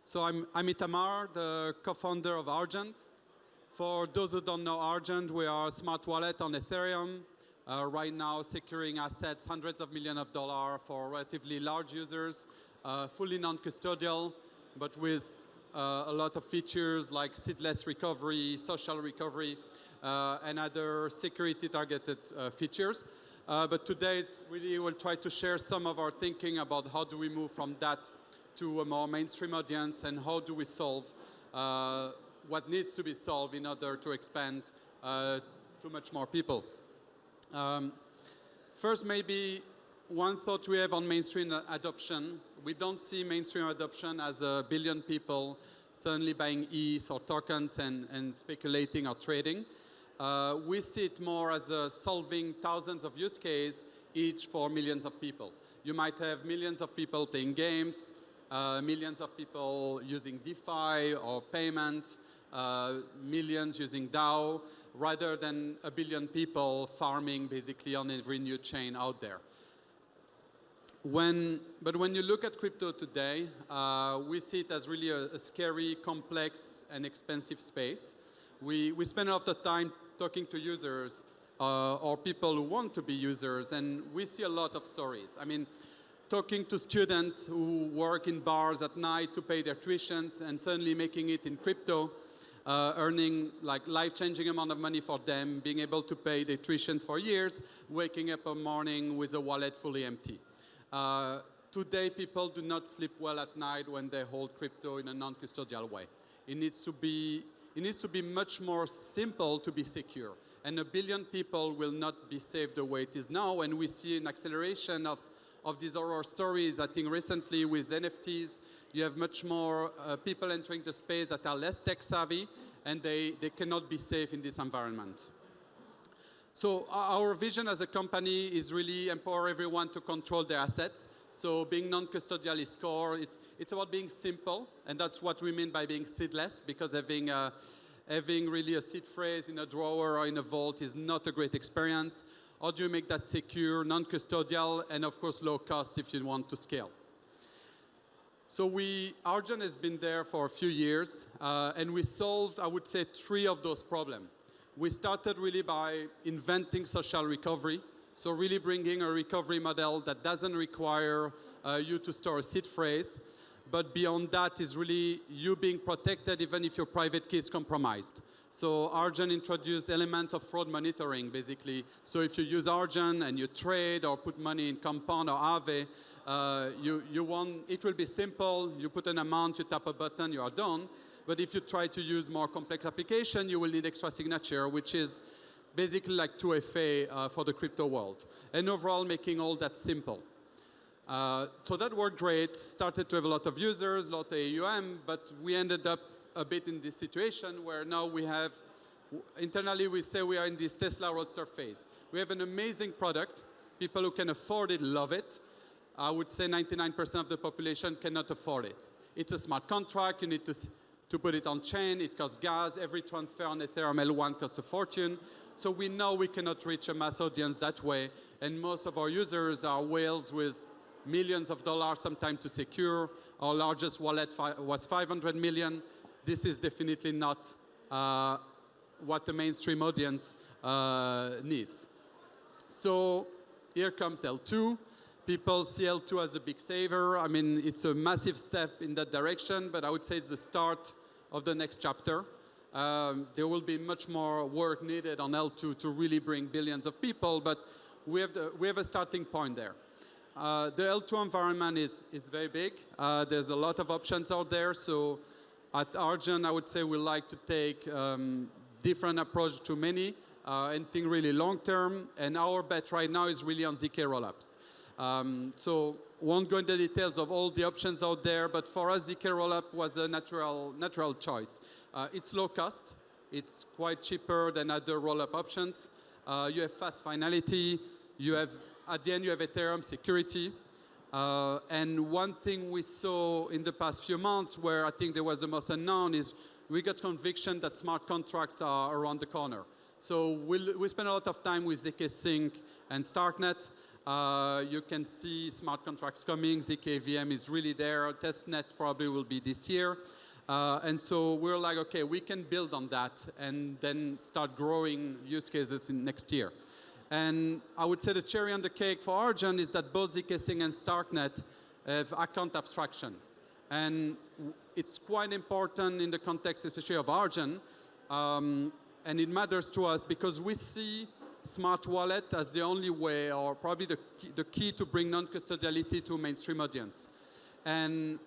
So I'm Itamar, the co-founder of Argent. For those who don't know Argent, we are a smart wallet on Ethereum. Right now securing assets, hundreds of millions of dollars for relatively large users, fully non-custodial, but with a lot of features like seedless recovery, social recovery, and other security-targeted features. But today, really, we'll try to share some of our thinking about how do we move from that to a more mainstream audience, and how do we solve what needs to be solved in order to expand to much more people. First, maybe one thought we have on mainstream adoption. We don't see mainstream adoption as a billion people suddenly buying ETH or tokens and speculating or trading. We see it more as solving thousands of use cases, each for millions of people. You might have millions of people playing games, millions of people using DeFi or payment, millions using DAO, rather than a billion people farming basically on every new chain out there. But when you look at crypto today, we see it as really a scary, complex, and expensive space. We spend a lot of time talking to users or people who want to be users, and we see a lot of stories. I mean, talking to students who work in bars at night to pay their tuitions and suddenly making it in crypto, earning like life-changing amount of money for them, being able to pay their tuitions for years, waking up one morning with a wallet fully empty. Today, people do not sleep well at night when they hold crypto in a non-custodial way. It needs to be much more simple to be secure. And a billion people will not be safe the way it is now, and we see an acceleration of these horror stories. I think recently with NFTs, you have much more people entering the space that are less tech savvy, and they cannot be safe in this environment. So our vision as a company is really empower everyone to control their assets. So being non-custodial is core. It's about being simple, and that's what we mean by being seedless, because having really a seed phrase in a drawer or in a vault is not a great experience. How do you make that secure, non-custodial, and of course low cost if you want to scale? So Argent has been there for a few years, and we solved, I would say, 3 of those problems. We started really by inventing social recovery, so really bringing a recovery model that doesn't require you to store a seed phrase, but beyond that is really you being protected even if your private key is compromised. So Argent introduced elements of fraud monitoring, basically. So if you use Argent and you trade or put money in Compound or Aave, it will be simple. You put an amount, you tap a button, you are done. But if you try to use more complex application, you will need extra signature, which is basically like 2FA for the crypto world. And overall, making all that simple. So that worked great, started to have a lot of users, a lot of AUM, but we ended up a bit in this situation where now we have, internally we say we are in this Tesla Roadster phase. We have an amazing product. People who can afford it love it. I would say 99% of the population cannot afford it. It's a smart contract. You need to put it on chain. It costs gas. Every transfer on Ethereum L1 costs a fortune. So we know we cannot reach a mass audience that way. And most of our users are whales with millions of dollars sometimes to secure. Our largest wallet was 500 million. This is definitely not what the mainstream audience needs. So here comes L2. People see L2 as a big saver. I mean, it's a massive step in that direction, but I would say it's the start of the next chapter. There will be much more work needed on L2 to really bring billions of people, but we have a starting point there. The L2 environment is very big. There's a lot of options out there. So at Argent, I would say we like to take different approach to many and think really long term. And our bet right now is really on ZK rollups. So won't go into the details of all the options out there, but for us, ZK rollup was a natural choice. It's low cost. It's quite cheaper than other rollup options. You have fast finality. At the end, you have Ethereum security. And one thing we saw in the past few months where I think there was the most unknown is we got conviction that smart contracts are around the corner. So we spend a lot of time with ZK Sync and Starknet. You can see smart contracts coming. zkVM is really there. Testnet probably will be this year. And so we're like, okay, we can build on that and then start growing use cases in next year. And I would say the cherry on the cake for Argent is that both zkSync and Starknet have account abstraction. And it's quite important in the context, especially of Argent. And it matters to us because we see smart wallet as the only way, or probably the key to bring non-custodiality to a mainstream audience. And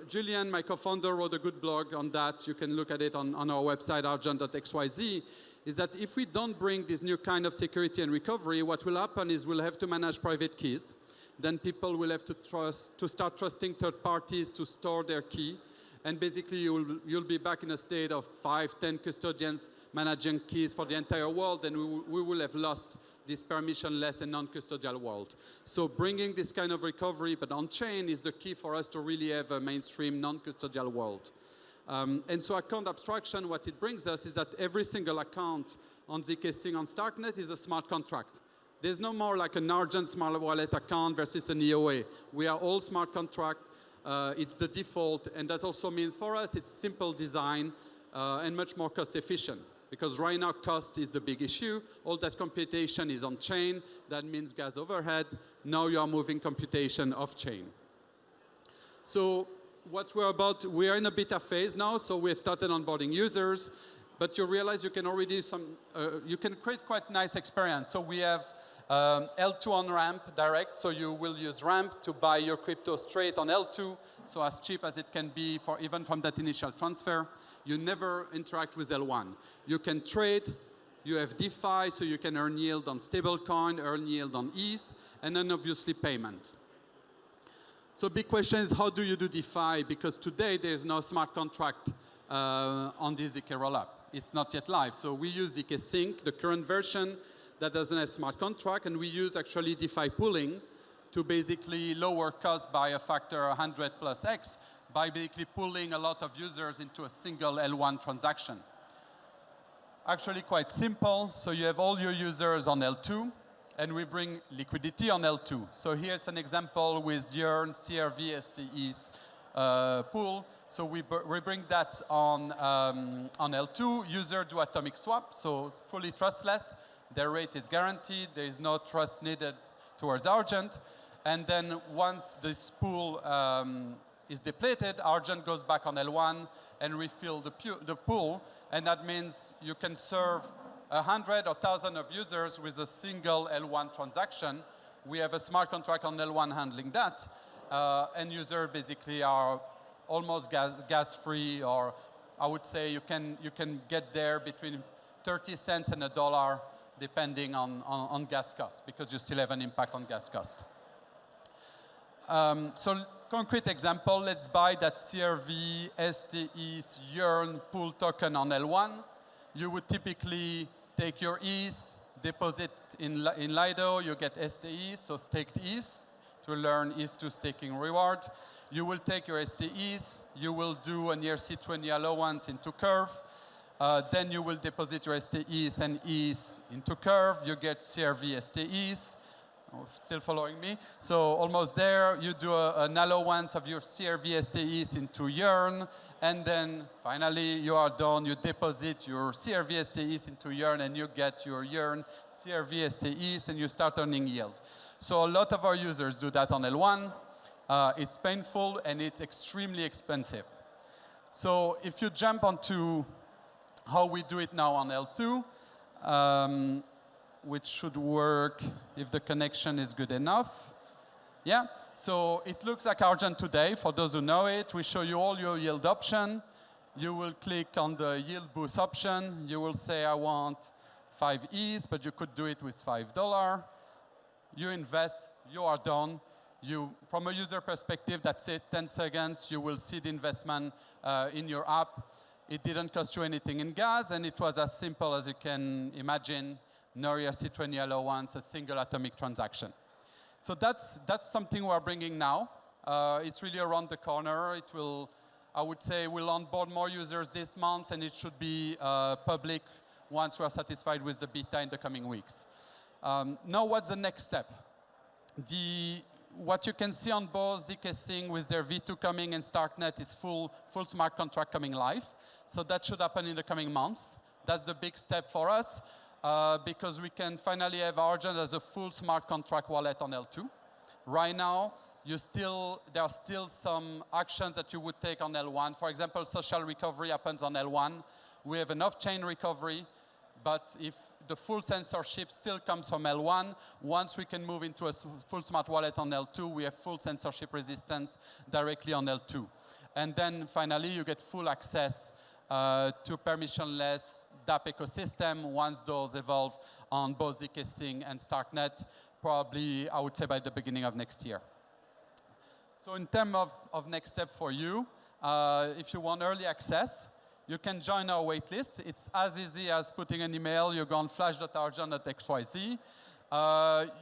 Julian, my co-founder, wrote a good blog on that. You can look at it on our website, argent.xyz, is that if we don't bring this new kind of security and recovery, what will happen is we'll have to manage private keys. Then people will have to start trusting third parties to store their key. And basically, you'll be back in a state of 5, 10 custodians managing keys for the entire world, and we will have lost this permissionless and non-custodial world. So bringing this kind of recovery, but on-chain, is the key for us to really have a mainstream non-custodial world. And so account abstraction, what it brings us is that every single account on zkSync on Starknet is a smart contract. There's no more like an Argent smart wallet account versus an EOA. We are all smart contract. It's the default, and that also means for us it's simple design and much more cost efficient. Because right now cost is the big issue. All that computation is on chain. That means gas overhead. Now you are moving computation off chain. So what we are in a beta phase now, so we have started onboarding users. But you realize you can already you can create quite nice experience. So we have L2 on ramp direct. So you will use ramp to buy your crypto straight on L2. So as cheap as it can be for even from that initial transfer. You never interact with L1. You can trade. You have DeFi, so you can earn yield on stablecoin, earn yield on ETH, and then obviously payment. So big question is how do you do DeFi? Because today there's no smart contract on the ZK rollup. It's not yet live. So we use zkSync, the current version that doesn't have smart contract, and we use actually DeFi pooling to basically lower cost by a factor 100 plus X by basically pooling a lot of users into a single L1 transaction. Actually quite simple. So you have all your users on L2, and we bring liquidity on L2. So here's an example with Yearn, CRV, STE's pool. So we bring that on L2. User do atomic swap, so fully trustless. Their rate is guaranteed. There is no trust needed towards Argent. And then once this pool is depleted, Argent goes back on L1 and refill the pool. And that means you can serve 100 or 1,000 of users with a single L1 transaction. We have a smart contract on L1 handling that. And users basically are almost gas-free, or I would say you can get there between 30 cents and $1 depending on gas cost, because you still have an impact on gas cost. So concrete example, let's buy that CRV, STE's, Yearn pool token on L1. You would typically take your ETH, deposit in Lido, you get STE, so staked ETH, to learn ETH2 staking reward. You will take your STEs, you will do an ERC20 allowance into Curve, then you will deposit your STEs and ETH into Curve, you get CRV STEs. Still following me? So almost there, you do an allowance of your CRV STEs into Yearn, and then finally you are done, you deposit your CRV STEs into Yearn, and you get your Yearn CRV STEs, and you start earning yield. So a lot of our users do that on L1. It's painful, and it's extremely expensive. So if you jump onto how we do it now on L2, which should work if the connection is good enough. Yeah, so it looks like Argent today. For those who know it, we show you all your yield option. You will click on the yield boost option. You will say, I want 5 ETH, but you could do it with $5. You invest, you are done. From a user perspective, that's it, 10 seconds. You will see the investment in your app. It didn't cost you anything in gas, and it was as simple as you can imagine. No ERC20 allowance, a single atomic transaction. So that's something we're bringing now. It's really around the corner. It will, I would say, we'll onboard more users this month, and it should be public once we are satisfied with the beta in the coming weeks. Now what's the next step? What you can see on both zk-Sync with their V2 coming and StarkNet is full smart contract coming live. So that should happen in the coming months. That's the big step for us because we can finally have Argent as a full smart contract wallet on L2. Right now, there are still some actions that you would take on L1. For example, social recovery happens on L1. We have enough chain recovery, but if the full censorship still comes from L1, once we can move into a full smart wallet on L2, we have full censorship resistance directly on L2. And then finally, you get full access to permissionless dApp ecosystem once those evolve on both zk-Sync and StarkNet, probably, I would say, by the beginning of next year. So in terms of next step for you, if you want early access, you can join our waitlist. It's as easy as putting an email. You go on flash.argent.xyz.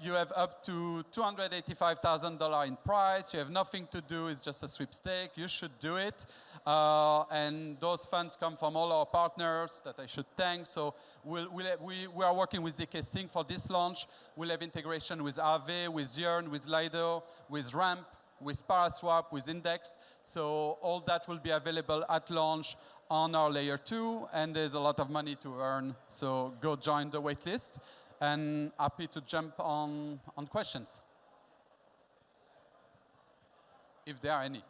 You have up to $285,000 in price. You have nothing to do. It's just a sweepstake. You should do it. And those funds come from all our partners that I should thank. So we are working with zk-Sync for this launch. We'll have integration with Aave, with Yearn, with Lido, with Ramp, with Paraswap, with Indexed. So all that will be available at launch on our layer 2, and there's a lot of money to earn. So go join the waitlist, and happy to jump on questions, if there are any.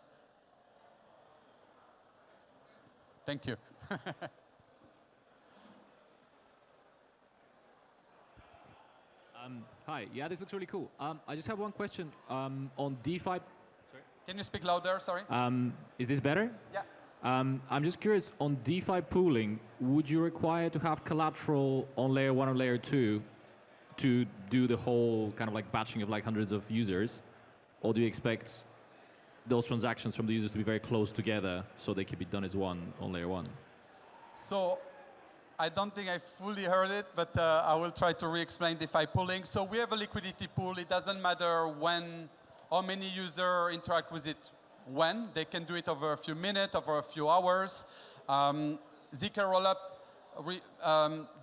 Thank you. Hi, yeah, this looks really cool. I just have one question on DeFi. Sorry? Can you speak louder, sorry? Is this better? Yeah. I'm just curious, on DeFi pooling, would you require to have collateral on layer 1 or layer 2 to do the whole kind of like batching of like hundreds of users? Or do you expect those transactions from the users to be very close together so they can be done as one on layer 1? So I don't think I fully heard it, but I will try to re-explain DeFi pooling. So we have a liquidity pool. It doesn't matter how many users interact with it when. They can do it over a few minutes, over a few hours. zk rollup,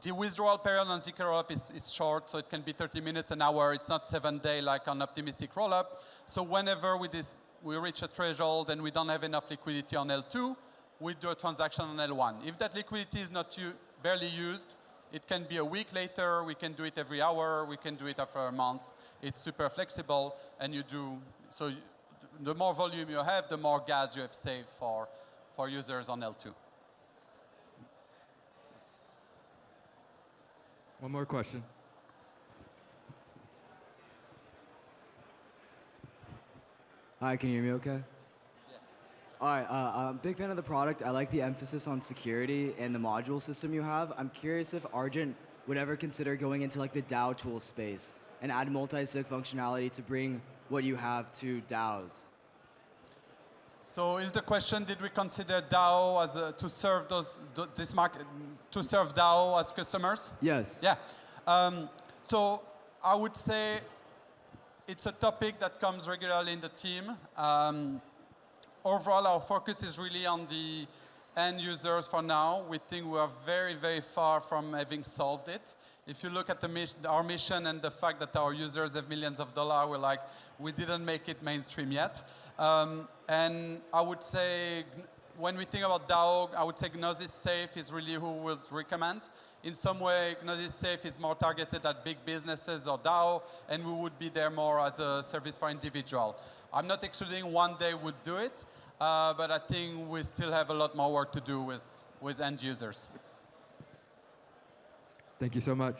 the withdrawal period on zk rollup is short, so it can be 30 minutes, an hour. It's not 7 days like on optimistic rollup. So whenever we reach a threshold and we don't have enough liquidity on L2, we do a transaction on L1. If that liquidity is not barely used, it can be a week later, we can do it every hour, we can do it after a month. It's super flexible, and the more volume you have, the more gas you have saved for users on L2. One more question. Hi, can you hear me okay? Yeah. All right, I'm a big fan of the product. I like the emphasis on security and the module system you have. I'm curious if Argent would ever consider going into like the DAO tool space and add multi-sig functionality to bring what you have to DAOs. So is the question, did we consider DAO to serve this market, to serve DAO as customers? Yes. Yeah. So I would say it's a topic that comes regularly in the team. Overall, our focus is really on the end users for now. We think we are very, very far from having solved it. If you look at our mission and the fact that our users have millions of dollars, we're like, we didn't make it mainstream yet. And I would say, when we think about DAO, I would say Gnosis Safe is really who we would recommend. In some way, Gnosis Safe is more targeted at big businesses or DAO, and we would be there more as a service for individual. I'm not excluding one day would do it, but I think we still have a lot more work to do with end users. Thank you so much.